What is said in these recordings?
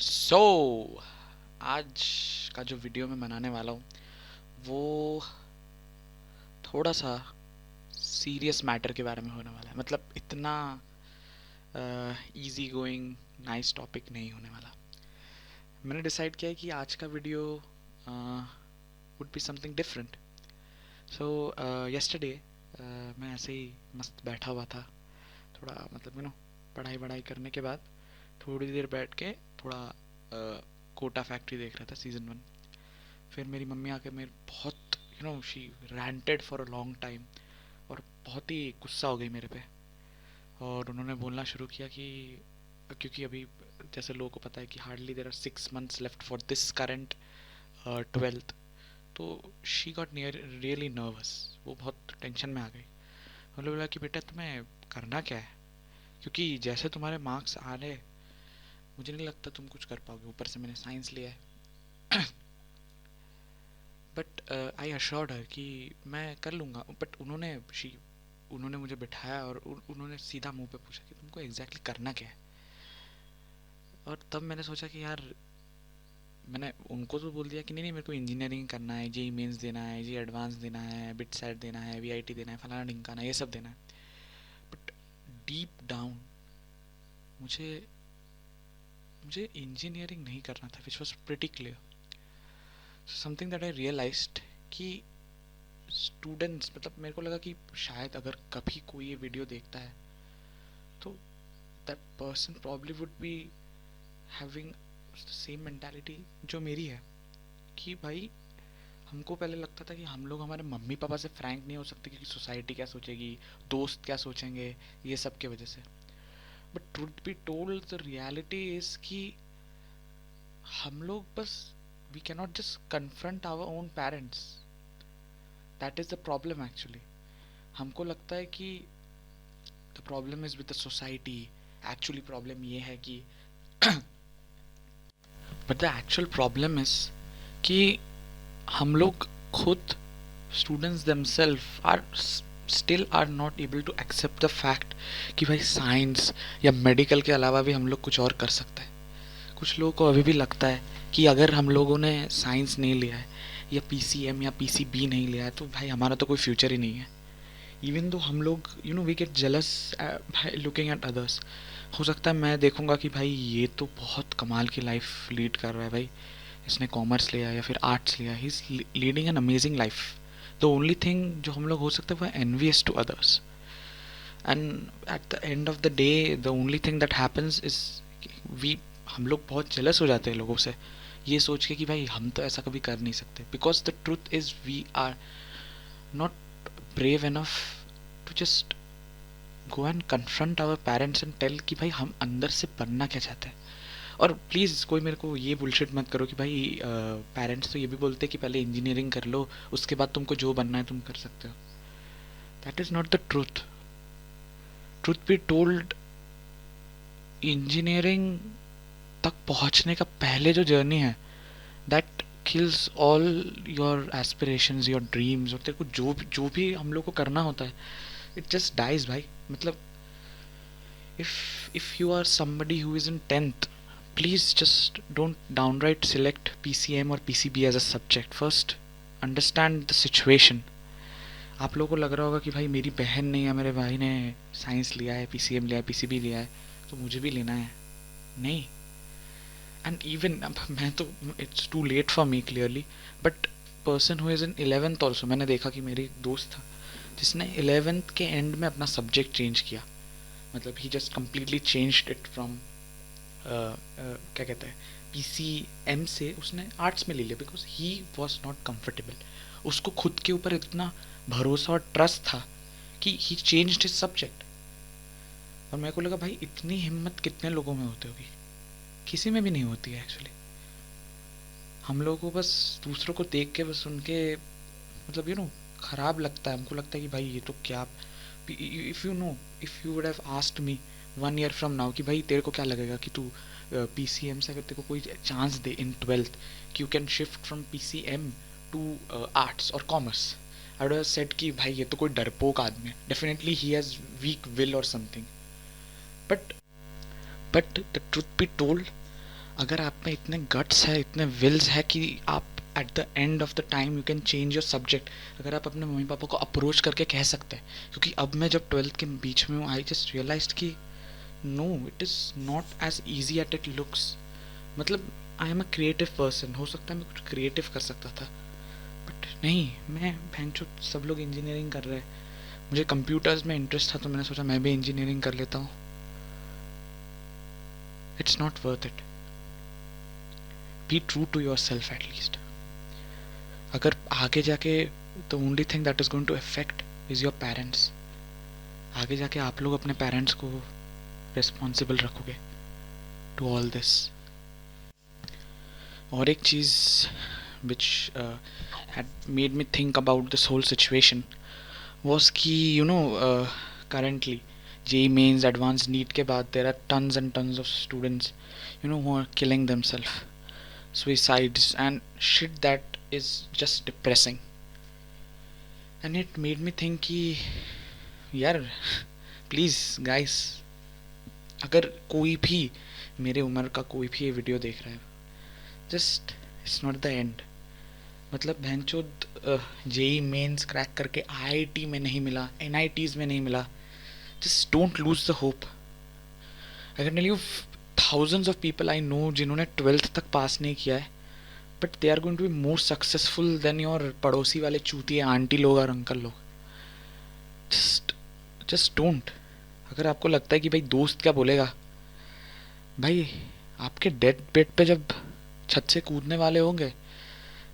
सो आज का जो वीडियो मैं बनाने वाला हूँ वो थोड़ा सा सीरियस मैटर के बारे में होने वाला है। मतलब इतना इजी गोइंग नाइस टॉपिक नहीं होने वाला। मैंने डिसाइड किया है कि आज का video would be something different. So yesterday मैं ऐसे ही मस्त बैठा हुआ था, थोड़ा मतलब पढ़ाई वढ़ाई करने के बाद थोड़ी देर बैठ के थोड़ा कोटा फैक्ट्री देख रहा था सीज़न 1। फिर मेरी मम्मी आके मेरे बहुत she ranted for a long time और बहुत ही गुस्सा हो गई मेरे पे। और उन्होंने बोलना शुरू किया कि क्योंकि अभी जैसे लोगों को पता है कि hardly there are 6 months left for this current 12th। तो she got near really nervous, वो बहुत टेंशन में आ गई। उन्होंने बोला कि बेटा तुम्हें करना क्या है, क्योंकि जैसे तुम्हारे मार्क्स आ रहे मुझे नहीं लगता तुम कुछ कर पाओगे। ऊपर से मैंने साइंस लिया है। बट आई अश्योर्ड हर कि मैं कर लूँगा। बट उन्होंने मुझे बिठाया और उन्होंने सीधा मुंह पे पूछा कि तुमको एग्जैक्टली करना क्या है। और तब मैंने सोचा कि यार, मैंने उनको तो बोल दिया कि नहीं नहीं मेरे को इंजीनियरिंग करना है, जेई मेंस देना है, जी एडवांस देना है, बिट सेट देना है, वीआईटी देना है, फलाना ढिमकाना, ये सब देना है। बट डीप डाउन मुझे मुझे इंजीनियरिंग नहीं करना था, which was pretty clear. Something that I realized कि स्टूडेंट्स, मतलब मेरे को लगा कि शायद अगर कभी कोई ये वीडियो देखता है तो that person probably would be having the same mentality जो मेरी है। कि भाई, हमको पहले लगता था कि हम लोग हमारे मम्मी पापा से फ्रैंक नहीं हो सकते क्योंकि सोसाइटी क्या सोचेगी, दोस्त क्या सोचेंगे, ये सब के वजह से। But truth be told the reality is कि हम लोग बस we can not just confront our own parents. That is the problem actually. हमको लगता है कि the problem is with the society. Actually problem ये है कि but the actual problem is कि हम लोग खुद, students themselves are still are not able to accept the fact कि भाई साइंस या मेडिकल के अलावा भी हम लोग कुछ और कर सकते हैं। कुछ लोगों को अभी भी लगता है कि अगर हम लोगों ने साइंस नहीं लिया है या पीसीएम या पीसीबी नहीं लिया है तो भाई हमारा तो कोई फ्यूचर ही नहीं है। इवन दो हम लोग we get jealous by looking at others. हो सकता है मैं देखूंगा कि भाई ये तो बहुत कमाल की लाइफ लीड कर रहा है भाई, इसने कॉमर्स लिया या फिर आर्ट्स लिया, he is leading an amazing life. The only thing जो हम लोग हो सकते हैं वो envious to others. And at the end of the day the only thing that happens is we हम लोग बहुत जेलस हो जाते हैं लोगों से, ये सोच के कि भाई हम तो ऐसा कभी कर नहीं सकते। Because the truth is we are not brave enough to just go and confront our parents and tell कि भाई हम अंदर से बनना क्या चाहते हैं। और प्लीज़ कोई मेरे को ये बुलशिट मत करो कि भाई पेरेंट्स तो ये भी बोलते हैं कि पहले इंजीनियरिंग कर लो, उसके बाद तुमको जो बनना है तुम कर सकते हो। That is not the truth. Truth be told, engineering तक पहुंचने का पहले जो जर्नी है that kills all your aspirations, your dreams. और तेरे को जो भी हम लोग को करना होता है इट जस्ट डाइज भाई। मतलब if you are somebody who is in 10th, please just don't downright select PCM or PCB as a subject. First understand the situation. आप लोगों को लग रहा होगा कि भाई मेरी बहन ने या मेरे भाई ने साइंस लिया है, पीसीएम लिया है, पीसीबी लिया है, तो मुझे भी लेना है। नहीं। एंड इवन मैं तो, it's too late for me clearly, but person who is in 11th also, मैंने देखा कि मेरी एक दोस्त था जिसने 11th के एंड में अपना सब्जेक्ट चेंज किया। मतलब he just completely changed it from क्या कहते हैं, पीसीएम से उसने आर्ट्स में ले लिया because he was not comfortable. उसको खुद के ऊपर इतना भरोसा और ट्रस्ट था कि ही चेंज्ड हिज सब्जेक्ट। और मेरे को लगा भाई इतनी हिम्मत कितने लोगों में होती होगी, किसी में भी नहीं होती है एक्चुअली। हम लोगों को बस दूसरों को देख के बस उनके मतलब खराब लगता है। हमको लगता है कि भाई ये तो क्या, if you would have asked me 1 year from now कि भाई तेरे को क्या लगेगा कि तू पीसीएम से अगर तेरे को कोई चांस दे इन 12th कि you can shift from PCM to arts और commerce, I would have said कि भाई ये तो कोई डरपोक आदमी है, definitely he has weak will और something. But but the truth be told, अगर आप में इतने गट्स है, इतने विल्स है कि आप eight the end of the time you can change your subject, अगर आप अपने मम्मी पापा को अप्रोच करके कह सकते हैं, क्योंकि अब मैं जब 12th के बीच में हूँ आई जस्ट रियलाइज कि no, it is not as easy at it looks. मतलब I am a creative person, हो सकता है मैं कुछ क्रिएटिव कर सकता था, बट नहीं, मैं भैंचो सब लोग इंजीनियरिंग कर रहे हैं, मुझे कंप्यूटर्स में इंटरेस्ट था तो मैंने सोचा मैं भी इंजीनियरिंग कर लेता हूँ। It's not worth it. Be true to your self at least. अगर आगे जाके the only thing that is going to affect is your parents, आगे जाके आप लोग अपने पेरेंट्स को रिस्पॉन्सिबल रखोगे टू ऑल दिस। और एक चीज़ विच had made me think about this whole situation was कि you know currently JEE mains advanced NEET के बाद there are tons and tons of students you know who are killing themselves, suicides and shit that is just depressing, and it made me think कि यार please guys, अगर कोई भी मेरे उम्र का कोई भी ये वीडियो देख रहा है, just it's not the end. मतलब भैंचोद जेई मेंस क्रैक करके आईआईटी में नहीं मिला, एनआईटीज में नहीं मिला, just don't lose the hope. I can tell you thousands of people I know जिन्होंने 12th तक पास नहीं किया है, but they are going to be more successful than your पड़ोसी वाले चूतिए आंटी लोग और अंकल लोग। Just just don't. अगर आपको लगता है कि भाई दोस्त क्या बोलेगा, भाई आपके डेड बेड पे जब छत से कूदने वाले होंगे,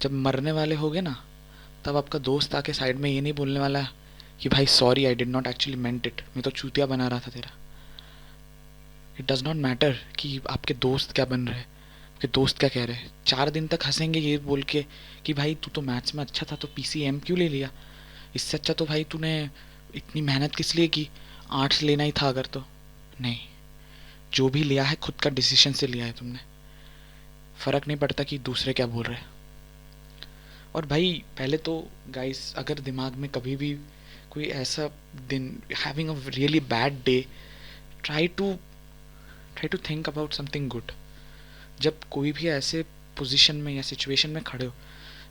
जब मरने वाले होगे ना, तब आपका दोस्त आके साइड में ये नहीं बोलने वाला कि भाई sorry I did not actually meant it, मैं तो चूतिया बना रहा था तेरा। इट डज नॉट मैटर कि आपके दोस्त क्या बन रहे हैं, आपके दोस्त क्या कह रहे हैं। 4 दिन तक हंसेंगे ये बोल के कि भाई तू तो मैथ्स में अच्छा था तो पीसीएम क्यों ले लिया, इससे अच्छा तो भाई तूने इतनी मेहनत किस लिए की, आर्ट्स लेना ही था अगर तो। नहीं, जो भी लिया है खुद का डिसीजन से लिया है तुमने, फ़र्क नहीं पड़ता कि दूसरे क्या बोल रहे हैं। और भाई पहले तो गाइस, अगर दिमाग में कभी भी कोई ऐसा दिन, having a really bad day, try to think about something good. जब कोई भी ऐसे पोजीशन में या सिचुएशन में खड़े हो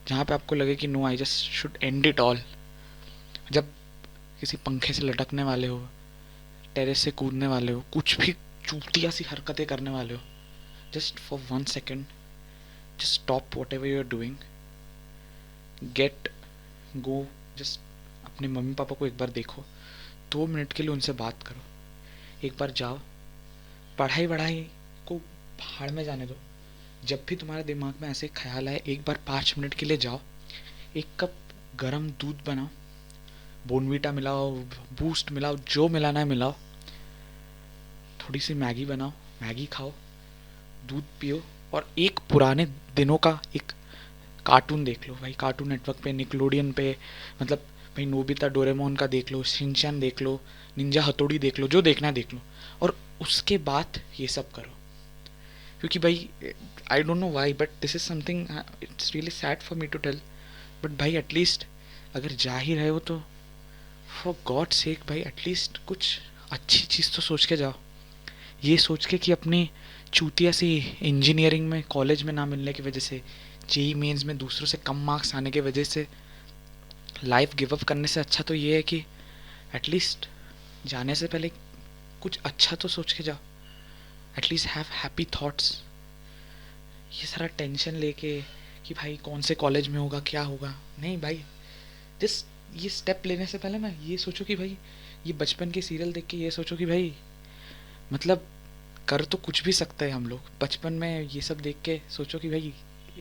जहाँ पे आपको लगे कि no I just should end it all, जब किसी पंखे से लटकने वाले हो, टेरेस से कूदने वाले हो, कुछ भी चूतिया सी हरकतें करने वाले हो, just for 1 second just stop whatever you are doing, get go, just अपने मम्मी पापा को एक बार देखो, 2 मिनट के लिए उनसे बात करो, एक बार जाओ, पढ़ाई वढ़ाई को भाड़ में जाने दो। जब भी तुम्हारे दिमाग में ऐसे ख्याल आए, एक बार 5 मिनट के लिए जाओ, एक कप गरम दूध बनाओ, बोनवीटा मिलाओ, बूस्ट मिलाओ, जो मिलाना है मिलाओ, थोड़ी सी मैगी बनाओ, मैगी खाओ, दूध पियो, और एक पुराने दिनों का एक कार्टून देख लो भाई, कार्टून नेटवर्क पे, निकलोडियन पे, मतलब भाई नोबिता डोरेमोन का देख लो, शिनचैन देख लो, निंजा हथौड़ी देख लो, जो देखना है देख लो, और उसके बाद ये सब करो। क्योंकि भाई I don't know why but this is something it's really sad for me to tell, but भाई एटलीस्ट अगर जा ही रहे हो तो फॉर गॉड सेक भाई एटलीस्ट कुछ अच्छी चीज़ तो सोच के जाओ। ये सोच के कि अपनी चूतिया सी इंजीनियरिंग में कॉलेज में ना मिलने की वजह से, जेई मेंस में दूसरों से कम मार्क्स आने की वजह से लाइफ गिव अप करने से अच्छा तो ये है कि एटलीस्ट जाने से पहले कुछ अच्छा तो सोच के जाओ, एटलीस्ट हैव हैप्पी थॉट्स। ये सारा टेंशन लेके कि भाई कौन से कॉलेज में होगा क्या होगा, नहीं भाई, जस्ट ये स्टेप लेने से पहले ना ये सोचो कि भाई, ये बचपन के सीरियल देख के ये सोचो कि भाई मतलब कर तो कुछ भी सकते हैं हम लोग। बचपन में ये सब देख के सोचो कि भाई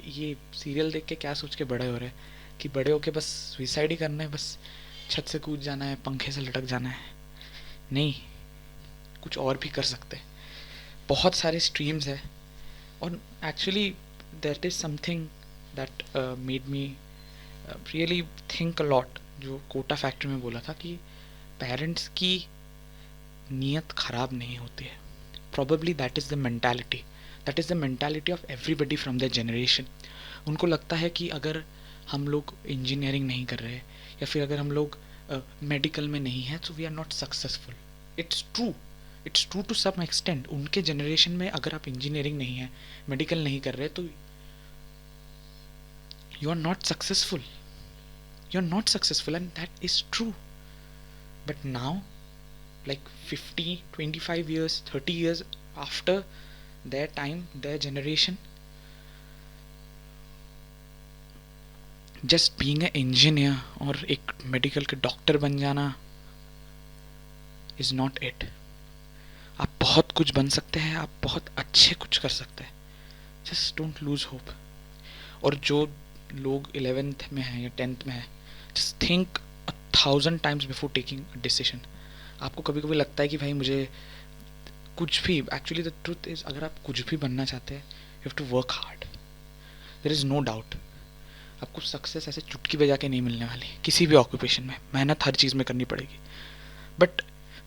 ये सीरियल देख के क्या सोच के बड़े हो रहे हैं कि बड़े होके बस सुसाइड ही करना है, बस छत से कूद जाना है, पंखे से लटक जाना है। नहीं, कुछ और भी कर सकते हैं, बहुत सारे स्ट्रीम्स है। और actually that is something that made me really think a lot, जो कोटा फैक्ट्री में बोला था कि पेरेंट्स की नीयत ख़राब नहीं होती है। probably that is the mentality of everybody from their generation। उनको लगता है कि अगर हम लोग इंजीनियरिंग नहीं कर रहे या फिर अगर हम लोग मेडिकल में नहीं हैं तो we are not successful. It's true, it's true to some extent. उनके जनरेशन में अगर आप इंजीनियरिंग नहीं है, मेडिकल नहीं कर रहे, तो you are not successful, you are not successful, and that is true. But now, like 50, 25 years, 30 years after their time, their generation, just being an engineer और एक मेडिकल के डॉक्टर बन जाना is not it। आप बहुत कुछ बन सकते हैं, आप बहुत अच्छे कुछ कर सकते हैं, just don't lose hope। और जो लोग 11th में हैं या 10th में हैं, just think 1,000 times before taking a decision। आपको कभी कभी लगता है कि भाई मुझे कुछ भी, एक्चुअली द ट्रूथ इज, अगर आप कुछ भी बनना चाहते हैं, you have to work hard, there is no doubt. आपको सक्सेस ऐसे चुटकी बजा के नहीं मिलने वाली। किसी भी ऑक्यूपेशन में मेहनत हर चीज़ में करनी पड़ेगी, बट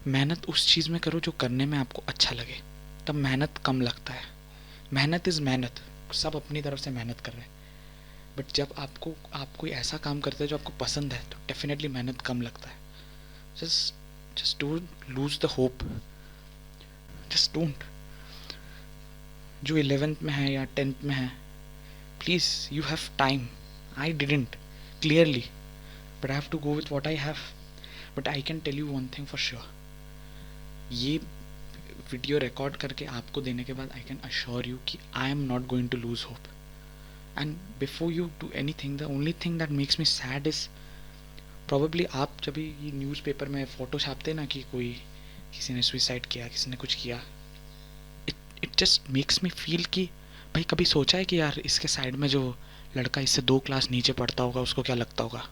मेहनत उस चीज़ में करो जो करने में आपको अच्छा लगे, तब मेहनत कम लगता है। मेहनत इज़ मेहनत, सब अपनी तरफ से मेहनत कर रहे हैं, बट जब आप कोई ऐसा काम करते हैं जो आपको पसंद है, तो डेफिनेटली मेहनत कम लगता है। just don't lose the hope, just don't। जो 11th में है या 10th में है, please, you have time. I didn't clearly, but I have to go with what I have. But I can tell you one thing for sure, ये video record करके आपको देने के बाद आई कैन अश्योर यू कि I am not going to lose hope. And before you do anything, the only thing that makes me sad is, probably आप जब ये न्यूज़पेपर में फ़ोटो छापते ना कि कोई, किसी ने सुसाइड किया, किसी ने कुछ किया, it just makes me feel कि भाई कभी सोचा है कि यार इसके साइड में जो लड़का इससे 2 क्लास नीचे पढ़ता होगा, उसको क्या लगता होगा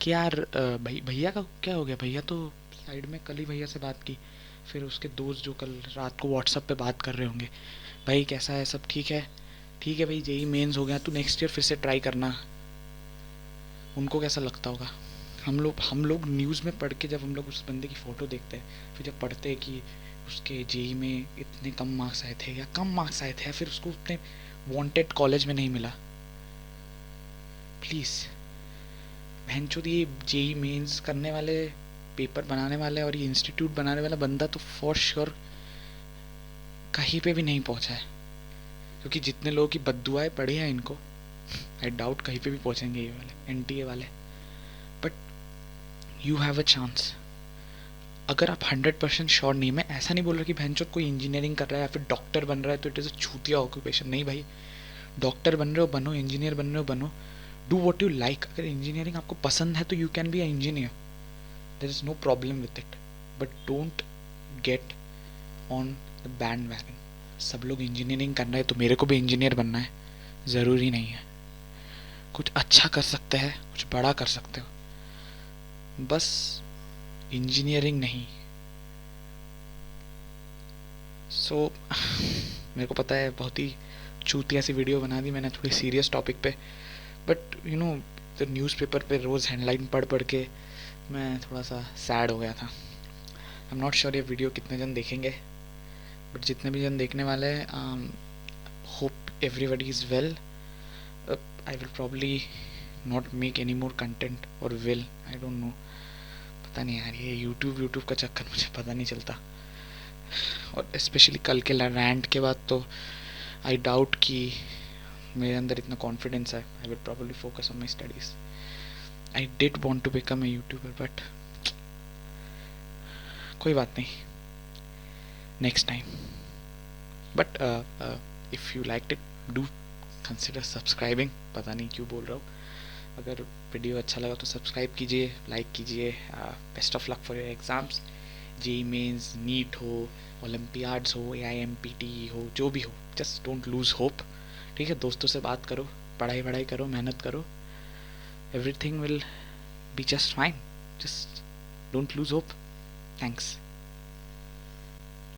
कि यार भैया का क्या हो गया, भैया तो साइड में कल ही भैया से बात की, फिर उसके दोस्त जो कल रात को व्हाट्सएप पे बात कर रहे होंगे, भाई कैसा है, सब ठीक है, ठीक है भाई, जेई मेंस हो गया, तू नेक्स्ट ईयर फिर से ट्राई करना। उनको कैसा लगता होगा? हम लोग न्यूज़ में पढ़ के, जब हम लोग उस बंदे की फ़ोटो देखते हैं, फिर जब पढ़ते हैं कि उसके जेई में इतने कम मार्क्स आए थे, या फिर उसको उतने वांटेड कॉलेज में नहीं मिला, प्लीज़ भैंचोद, ये जेई मेंस करने वाले, पेपर बनाने वाले और ये इंस्टीट्यूट बनाने वाला बंदा तो फॉर श्योर कहीं पे भी नहीं पहुंचा है, क्योंकि जितने लोगों की बद्दुआएं पड़ी हैं इनको, आई डाउट कहीं पे भी पहुंचेंगे ये वाले एनटीए वाले। But you have a chance. अगर आप 100% श्योर नहीं, मैं ऐसा नहीं बोल रहा कि भैंचोद कोई इंजीनियरिंग कर रहा है या फिर डॉक्टर बन रहा है तो इट इज़ अ छूतिया ऑक्यूपेशन, नहीं भाई। डॉक्टर बन रहे हो बनो, इंजीनियर बन रहे हो बनो, डू वॉट यू लाइक। अगर इंजीनियरिंग आपको पसंद है तो you can be a engineer, there is no problem with it, but don't get on the bandwagon. सब लोग इंजीनियरिंग करना है तो मेरे को भी इंजीनियर बनना है, ज़रूरी नहीं है। कुछ अच्छा कर सकते हैं, कुछ बड़ा कर सकते हो, बस इंजीनियरिंग नहीं। सो मेरे को पता है बहुत ही चूतिया सी वीडियो बना दी मैंने थोड़ी सीरियस टॉपिक पे, but you know the newspaper पे रोज़ हेडलाइन पढ़ पढ़ के मैं थोड़ा सा सैड हो गया था। आई एम नॉट श्योर ये वीडियो कितने जन देखेंगे, बट जितने भी जन देखने वाले हैं, hope everybody is well. I will probably not make any more content, और विल, आई डोंट नो, पता नहीं यार, ये यूट्यूब का चक्कर मुझे पता नहीं चलता। और स्पेशली कल के रैंट के बाद तो आई डाउट कि मेरे अंदर इतना कॉन्फिडेंस है। I will probably focus on my studies. I did want to become a YouTuber, but कोई बात नहीं, next time. But if you like it, do consider subscribing. पता नहीं क्यों बोल रहा हूँ। अगर वीडियो अच्छा लगा तो सब्सक्राइब कीजिए, लाइक कीजिए। Best of luck for your exams, JEE mains, NEET हो, ओलम्पियाड्स हो, AIMPT हो, जो भी हो, जस्ट डोंट लूज़ होप। ठीक है, दोस्तों से बात करो, पढ़ाई करो, मेहनत करो, everything will be just fine. Just don't lose hope. Thanks.